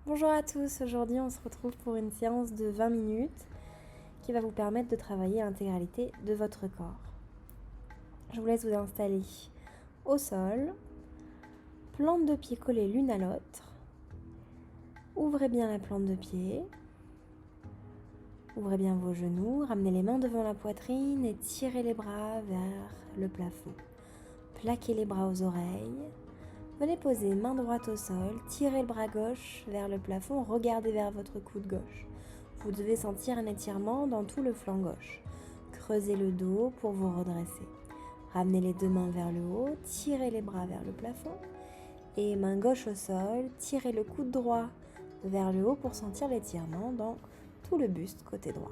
Bonjour à tous, aujourd'hui on se retrouve pour une séance de 20 minutes qui va vous permettre de travailler l'intégralité de votre corps. Je vous laisse vous installer au sol, plante de pied collée l'une à l'autre. Ouvrez bien la plante de pied, ouvrez bien vos genoux, ramenez les mains devant la poitrine et tirez les bras vers le plafond. Plaquez les bras aux oreilles. Venez poser main droite au sol, tirez le bras gauche vers le plafond, regardez vers votre coude gauche. Vous devez sentir un étirement dans tout le flanc gauche. Creusez le dos pour vous redresser. Ramenez les deux mains vers le haut, tirez les bras vers le plafond. Et main gauche au sol, tirez le coude droit vers le haut pour sentir l'étirement dans tout le buste côté droit.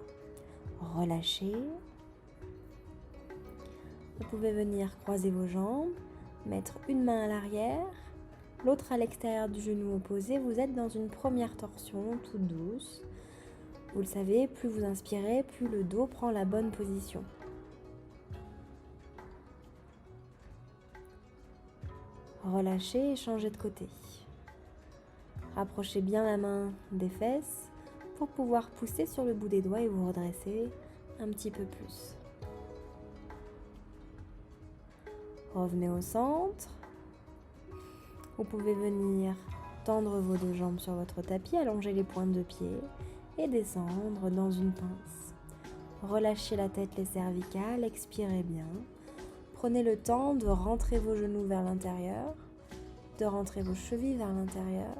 Relâchez. Vous pouvez venir croiser vos jambes. Mettre une main à l'arrière, l'autre à l'extérieur du genou opposé. Vous êtes dans une première torsion toute douce. Vous le savez, plus vous inspirez, plus le dos prend la bonne position. Relâchez et changez de côté. Rapprochez bien la main des fesses pour pouvoir pousser sur le bout des doigts et vous redresser un petit peu plus. Revenez au centre. Vous pouvez venir tendre vos deux jambes sur votre tapis, allonger les pointes de pied et descendre dans une pince. Relâchez la tête, les cervicales, expirez bien. Prenez le temps de rentrer vos genoux vers l'intérieur, de rentrer vos chevilles vers l'intérieur.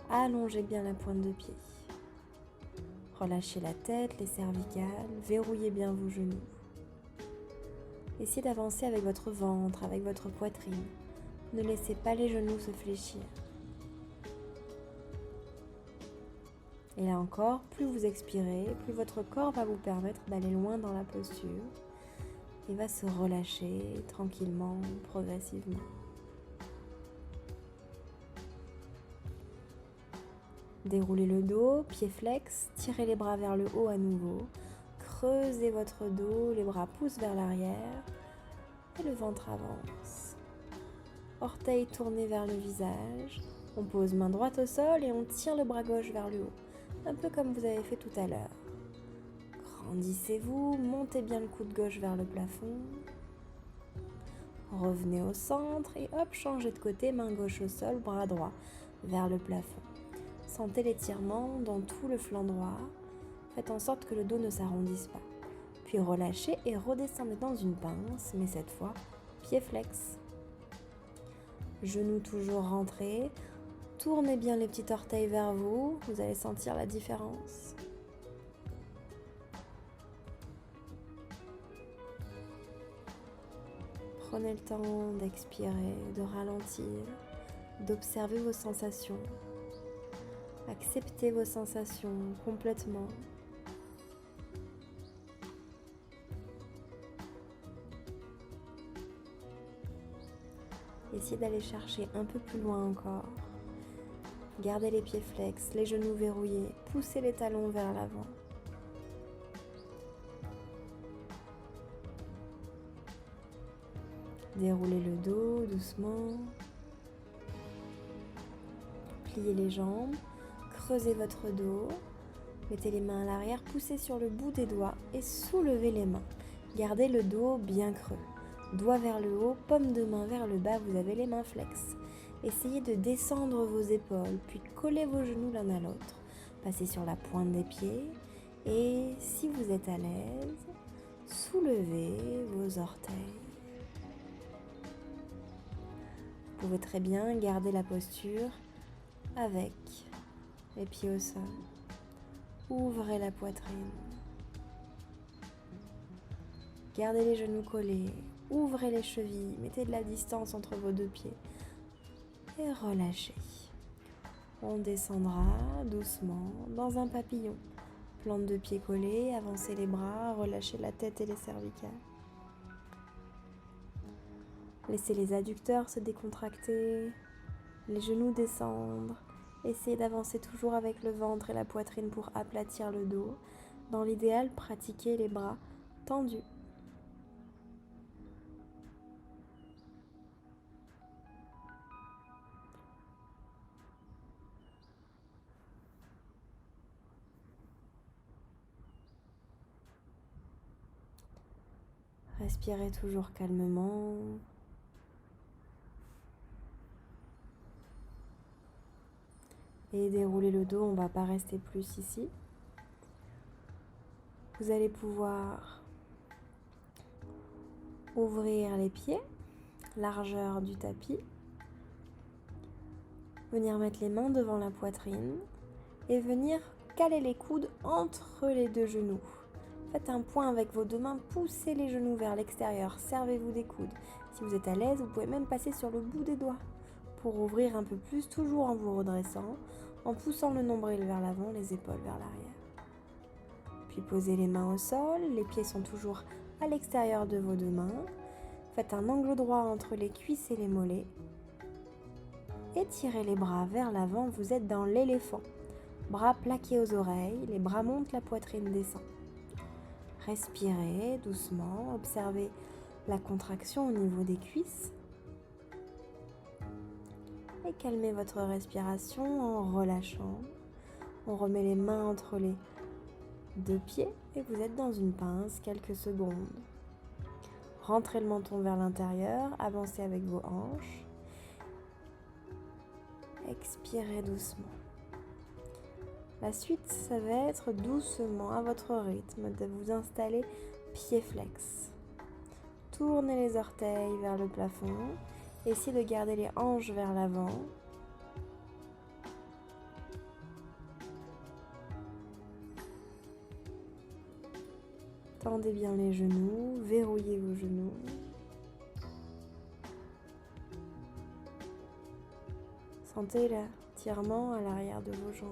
Allongez bien la pointe de pied. Relâchez la tête, les cervicales, verrouillez bien vos genoux. Essayez d'avancer avec votre ventre, avec votre poitrine. Ne laissez pas les genoux se fléchir. Et là encore, plus vous expirez, plus votre corps va vous permettre d'aller loin dans la posture et va se relâcher tranquillement, progressivement. Déroulez le dos, pieds flex, tirez les bras vers le haut à nouveau. Creusez votre dos, les bras poussent vers l'arrière et le ventre avance. Orteils tournés vers le visage. On pose main droite au sol et on tire le bras gauche vers le haut. Un peu comme vous avez fait tout à l'heure. Grandissez-vous, montez bien le coude gauche vers le plafond. Revenez au centre et hop, changez de côté, main gauche au sol, bras droit vers le plafond. Sentez l'étirement dans tout le flanc droit. Faites en sorte que le dos ne s'arrondisse pas. Puis relâchez et redescendez dans une pince, mais cette fois, pied flex. Genoux toujours rentrés. Tournez bien les petits orteils vers vous. Vous allez sentir la différence. Prenez le temps d'expirer, de ralentir, d'observer vos sensations. Acceptez vos sensations complètement. Essayez d'aller chercher un peu plus loin encore. Gardez les pieds flex, les genoux verrouillés, poussez les talons vers l'avant. Déroulez le dos doucement. Pliez les jambes, creusez votre dos. Mettez les mains à l'arrière, poussez sur le bout des doigts et soulevez les mains. Gardez le dos bien creux. Doigts vers le haut, paume de main vers le bas, vous avez les mains flex. Essayez de descendre vos épaules, puis collez vos genoux l'un à l'autre. Passez sur la pointe des pieds et si vous êtes à l'aise, soulevez vos orteils. Vous pouvez très bien garder la posture avec les pieds au sol. Ouvrez la poitrine. Gardez les genoux collés. Ouvrez les chevilles. Mettez de la distance entre vos deux pieds. Et relâchez. On descendra doucement dans un papillon. Plante de pied collée, avancez les bras, relâchez la tête et les cervicales. Laissez les adducteurs se décontracter, les genoux descendre. Essayez d'avancer toujours avec le ventre et la poitrine pour aplatir le dos. Dans l'idéal, pratiquez les bras tendus. Respirez toujours calmement. Et déroulez le dos, on ne va pas rester plus ici. Vous allez pouvoir ouvrir les pieds, largeur du tapis. Venir mettre les mains devant la poitrine et venir caler les coudes entre les deux genoux. Faites un point avec vos deux mains, poussez les genoux vers l'extérieur, servez-vous des coudes. Si vous êtes à l'aise, vous pouvez même passer sur le bout des doigts pour ouvrir un peu plus, toujours en vous redressant, en poussant le nombril vers l'avant, les épaules vers l'arrière. Puis posez les mains au sol, les pieds sont toujours à l'extérieur de vos deux mains. Faites un angle droit entre les cuisses et les mollets. Étirez les bras vers l'avant, vous êtes dans l'éléphant. Bras plaqués aux oreilles, les bras montent, la poitrine descend. Respirez doucement, observez la contraction au niveau des cuisses. Et calmez votre respiration en relâchant. On remet les mains entre les deux pieds et vous êtes dans une pince quelques secondes. Rentrez le menton vers l'intérieur, avancez avec vos hanches. Expirez doucement. La suite, ça va être doucement, à votre rythme, de vous installer pied flex. Tournez les orteils vers le plafond. Essayez de garder les hanches vers l'avant. Tendez bien les genoux, verrouillez vos genoux. Sentez l'étirement à l'arrière de vos jambes.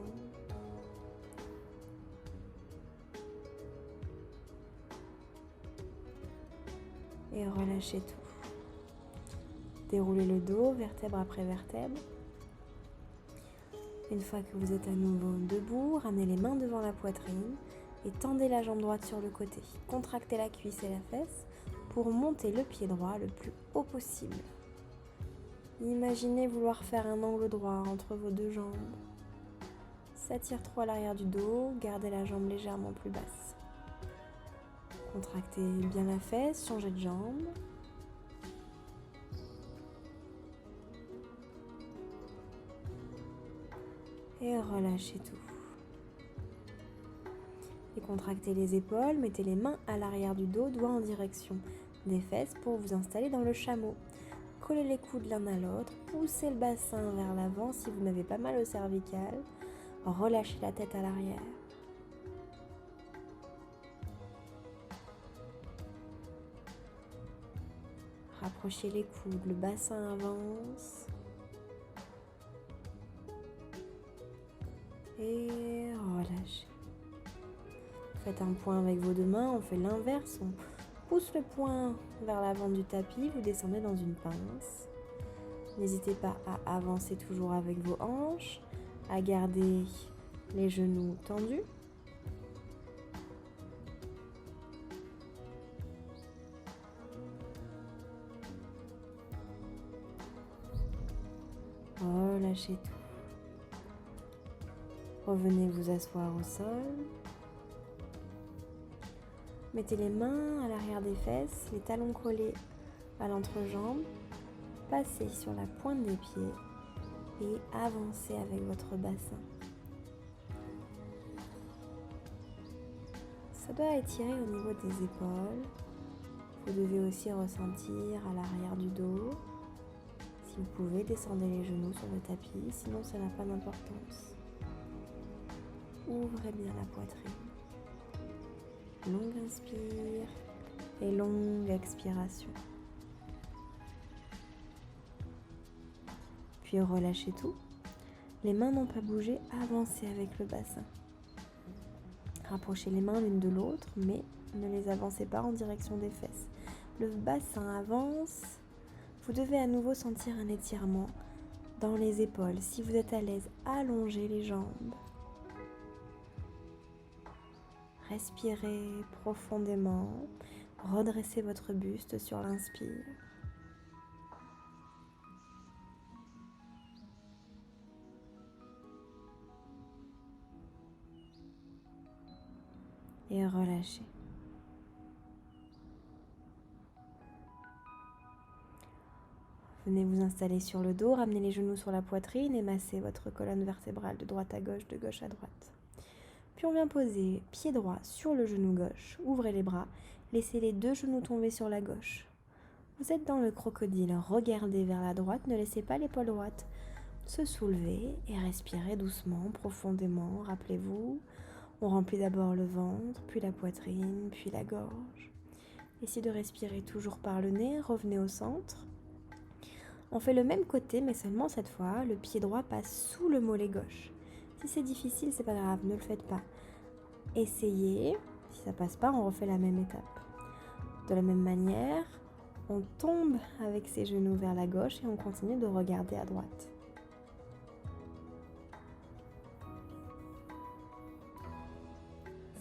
Et relâchez tout. Déroulez le dos, vertèbre après vertèbre. Une fois que vous êtes à nouveau debout, ramenez les mains devant la poitrine et tendez la jambe droite sur le côté. Contractez la cuisse et la fesse pour monter le pied droit le plus haut possible. Imaginez vouloir faire un angle droit entre vos deux jambes. S'attire trop à l'arrière du dos, gardez la jambe légèrement plus basse. Contractez bien la fesse, changez de jambe. Et relâchez tout. Et contractez les épaules, mettez les mains à l'arrière du dos, doigts en direction des fesses pour vous installer dans le chameau. Collez les coudes l'un à l'autre, poussez le bassin vers l'avant si vous n'avez pas mal au cervical. Relâchez la tête à l'arrière. Rapprochez les coudes, le bassin avance. Et relâchez. Faites un point avec vos deux mains, on fait l'inverse, on pousse le poing vers l'avant du tapis, vous descendez dans une pince. N'hésitez pas à avancer toujours avec vos hanches, à garder les genoux tendus. Relâchez tout. Revenez vous asseoir au sol. Mettez les mains à l'arrière des fesses, les talons collés à l'entrejambe. Passez sur la pointe des pieds et avancez avec votre bassin. Ça doit étirer au niveau des épaules. Vous devez aussi ressentir à l'arrière du dos. Si vous pouvez, descendez les genoux sur le tapis, sinon ça n'a pas d'importance. Ouvrez bien la poitrine. Longue inspire et longue expiration. Puis relâchez tout. Les mains n'ont pas bougé, avancez avec le bassin. Rapprochez les mains l'une de l'autre, mais ne les avancez pas en direction des fesses. Le bassin avance. Vous devez à nouveau sentir un étirement dans les épaules. Si vous êtes à l'aise, allongez les jambes. Respirez profondément. Redressez votre buste sur l'inspire. Et relâchez. Venez vous installer sur le dos, ramenez les genoux sur la poitrine et massez votre colonne vertébrale de droite à gauche, de gauche à droite. Puis on vient poser pied droit sur le genou gauche, ouvrez les bras, laissez les 2 genoux tomber sur la gauche. Vous êtes dans le crocodile, regardez vers la droite, ne laissez pas l'épaule droite se soulever et respirez doucement, profondément. Rappelez-vous, on remplit d'abord le ventre, puis la poitrine, puis la gorge. Essayez de respirer toujours par le nez, revenez au centre. On fait le même côté, mais seulement cette fois, le pied droit passe sous le mollet gauche. Si c'est difficile, c'est pas grave, ne le faites pas. Essayez, si ça passe pas, on refait la même étape. De la même manière, on tombe avec ses genoux vers la gauche et on continue de regarder à droite.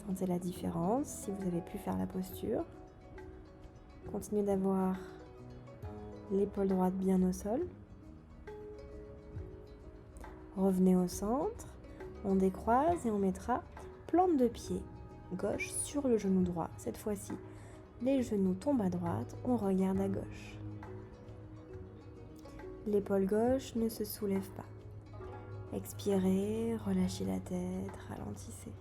Sentez la différence si vous avez pu faire la posture. Continuez d'avoir l'épaule droite bien au sol. Revenez au centre, on décroise et on mettra plante de pied gauche sur le genou droit. Cette fois-ci, les genoux tombent à droite, on regarde à gauche. L'épaule gauche ne se soulève pas. Expirez, relâchez la tête, ralentissez.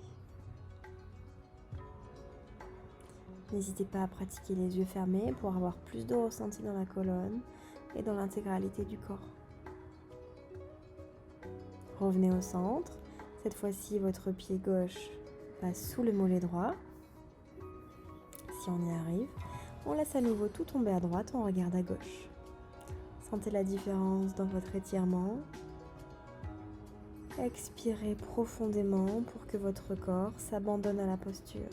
N'hésitez pas à pratiquer les yeux fermés pour avoir plus de ressenti dans la colonne et dans l'intégralité du corps. Revenez au centre. Cette fois-ci, votre pied gauche passe sous le mollet droit. Si on y arrive, on laisse à nouveau tout tomber à droite, on regarde à gauche. Sentez la différence dans votre étirement. Expirez profondément pour que votre corps s'abandonne à la posture.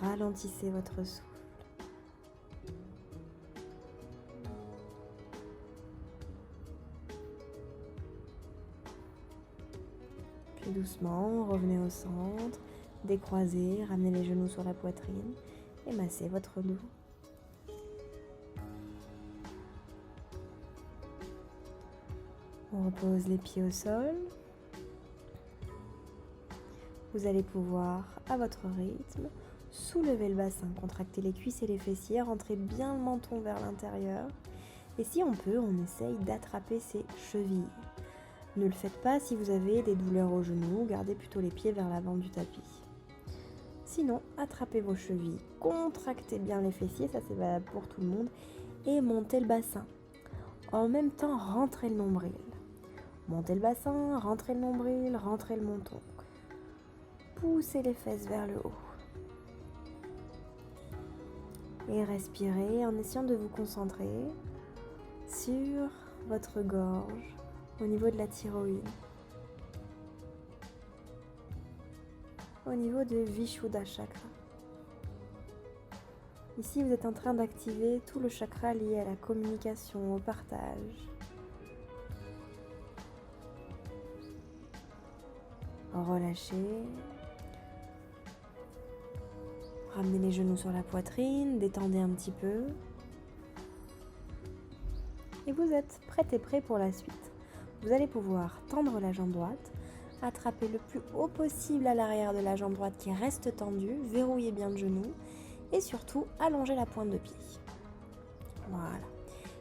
Ralentissez votre souffle. Puis doucement, revenez au centre, décroisez, ramenez les genoux sur la poitrine et massez votre dos. On repose les pieds au sol. Vous allez pouvoir, à votre rythme, soulever le bassin, contracter les cuisses et les fessiers, rentrer bien le menton vers l'intérieur. Et si on peut, on essaye d'attraper ses chevilles. Ne le faites pas si vous avez des douleurs aux genoux, gardez plutôt les pieds vers l'avant du tapis. Sinon, attrapez vos chevilles, contractez bien les fessiers, ça c'est valable pour tout le monde, et montez le bassin. En même temps, rentrez le nombril. Montez le bassin, rentrez le nombril, rentrez le menton. Poussez les fesses vers le haut. Et respirez en essayant de vous concentrer sur votre gorge au niveau de la thyroïde, au niveau de Vishuddha Chakra. Ici, vous êtes en train d'activer tout le chakra lié à la communication, au partage. Relâchez. Ramenez les genoux sur la poitrine, détendez un petit peu. Et vous êtes prête et prêt pour la suite. Vous allez pouvoir tendre la jambe droite, attraper le plus haut possible à l'arrière de la jambe droite qui reste tendue, verrouillez bien le genou et surtout allonger la pointe de pied. Voilà.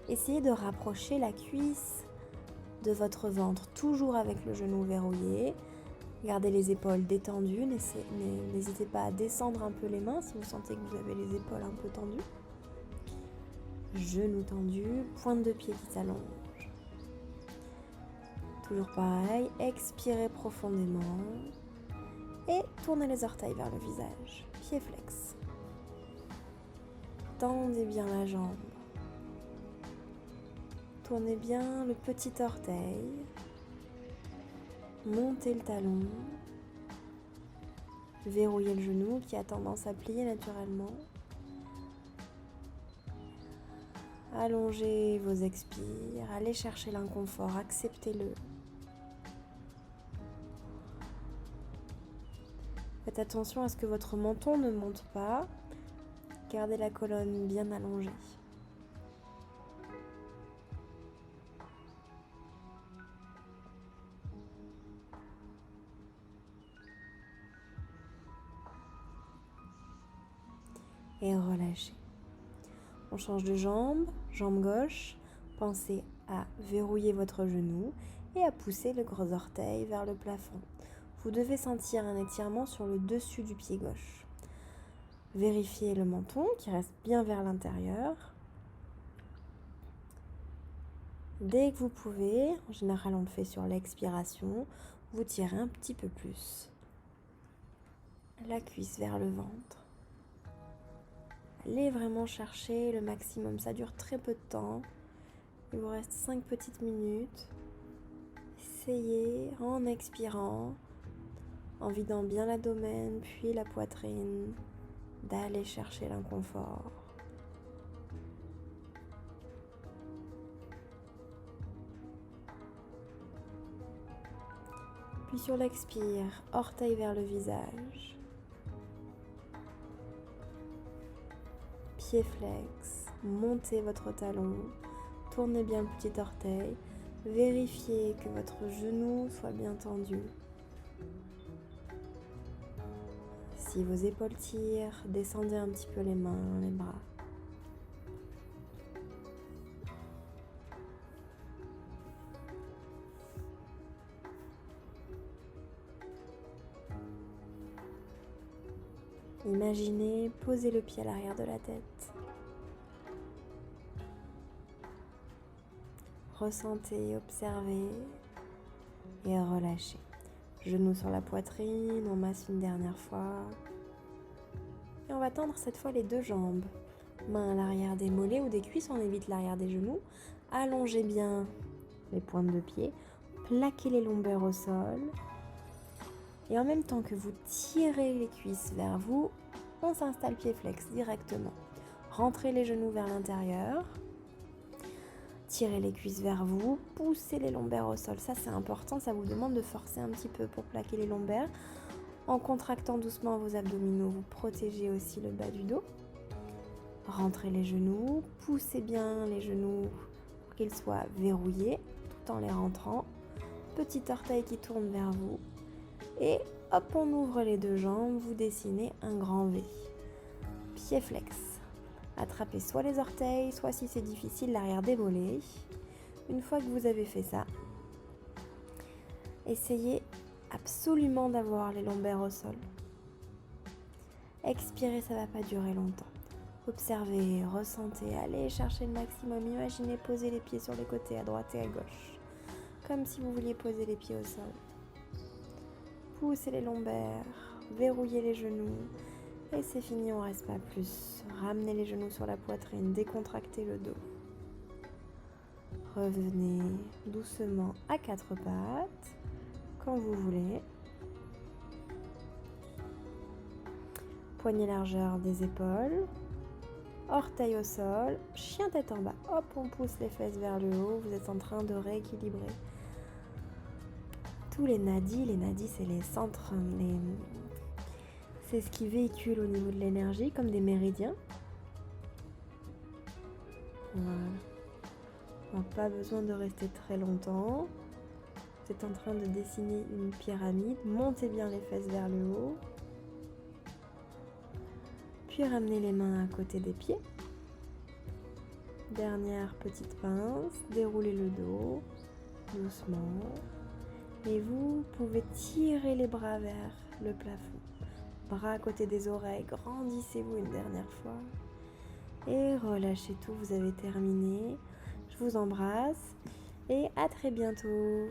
Essayez de rapprocher la cuisse de votre ventre, toujours avec le genou verrouillé. Gardez les épaules détendues, n'hésitez pas à descendre un peu les mains si vous sentez que vous avez les épaules un peu tendues. Genoux tendus, pointe de pied qui s'allonge. Toujours pareil, expirez profondément et tournez les orteils vers le visage, pied flex. Tendez bien la jambe. Tournez bien le petit orteil. Montez le talon. Verrouillez le genou qui a tendance à plier naturellement. Allongez vos expires, allez chercher l'inconfort, acceptez-le. Faites attention à ce que votre menton ne monte pas. Gardez la colonne bien allongée. Et relâchez. On change de jambe, jambe gauche. Pensez à verrouiller votre genou et à pousser le gros orteil vers le plafond. Vous devez sentir un étirement sur le dessus du pied gauche. Vérifiez le menton qui reste bien vers l'intérieur. Dès que vous pouvez, en général on le fait sur l'expiration, vous tirez un petit peu plus. La cuisse vers le ventre. Allez vraiment chercher le maximum, ça dure très peu de temps. Il vous reste 5 petites minutes. Essayez en expirant, en vidant bien l'abdomen puis la poitrine, d'aller chercher l'inconfort. Puis sur l'expire, orteil vers le visage. Pied flex, montez votre talon, tournez bien le petit orteil, vérifiez que votre genou soit bien tendu. Si vos épaules tirent, descendez un petit peu les mains, les bras. Imaginez poser le pied à l'arrière de la tête. Ressentez, observez et relâchez. Genoux sur la poitrine, on masse une dernière fois. Et on va tendre cette fois les deux jambes. Mains à l'arrière des mollets ou des cuisses, on évite l'arrière des genoux. Allongez bien les pointes de pied. Plaquez les lombaires au sol. Et en même temps que vous tirez les cuisses vers vous, on s'installe pied flex directement. Rentrez les genoux vers l'intérieur. Tirez les cuisses vers vous, poussez les lombaires au sol. Ça, c'est important, ça vous demande de forcer un petit peu pour plaquer les lombaires. En contractant doucement vos abdominaux, vous protégez aussi le bas du dos. Rentrez les genoux, poussez bien les genoux pour qu'ils soient verrouillés tout en les rentrant. Petit orteil qui tourne vers vous. Et hop, on ouvre les deux jambes, vous dessinez un grand V. Pied flex. Attrapez soit les orteils, soit si c'est difficile, l'arrière des mollets. Une fois que vous avez fait ça, essayez absolument d'avoir les lombaires au sol. Expirez, ça ne va pas durer longtemps. Observez, ressentez, allez chercher le maximum. Imaginez poser les pieds sur les côtés, à droite et à gauche. Comme si vous vouliez poser les pieds au sol. Poussez les lombaires, verrouillez les genoux. Et c'est fini, on ne reste pas plus. Ramenez les genoux sur la poitrine, décontractez le dos. Revenez doucement à quatre pattes, quand vous voulez. Poignée largeur des épaules. Orteil au sol, chien tête en bas. Hop, on pousse les fesses vers le haut. Vous êtes en train de rééquilibrer tous les nadis. Les nadis, c'est les centres, c'est ce qui véhicule au niveau de l'énergie, comme des méridiens. Voilà. On n'a pas besoin de rester très longtemps. Vous êtes en train de dessiner une pyramide. Montez bien les fesses vers le haut. Puis ramenez les mains à côté des pieds. Dernière petite pince. Déroulez le dos doucement. Et vous pouvez tirer les bras vers le plafond. Bras à côté des oreilles, grandissez-vous une dernière fois. Et relâchez tout, vous avez terminé. Je vous embrasse et à très bientôt.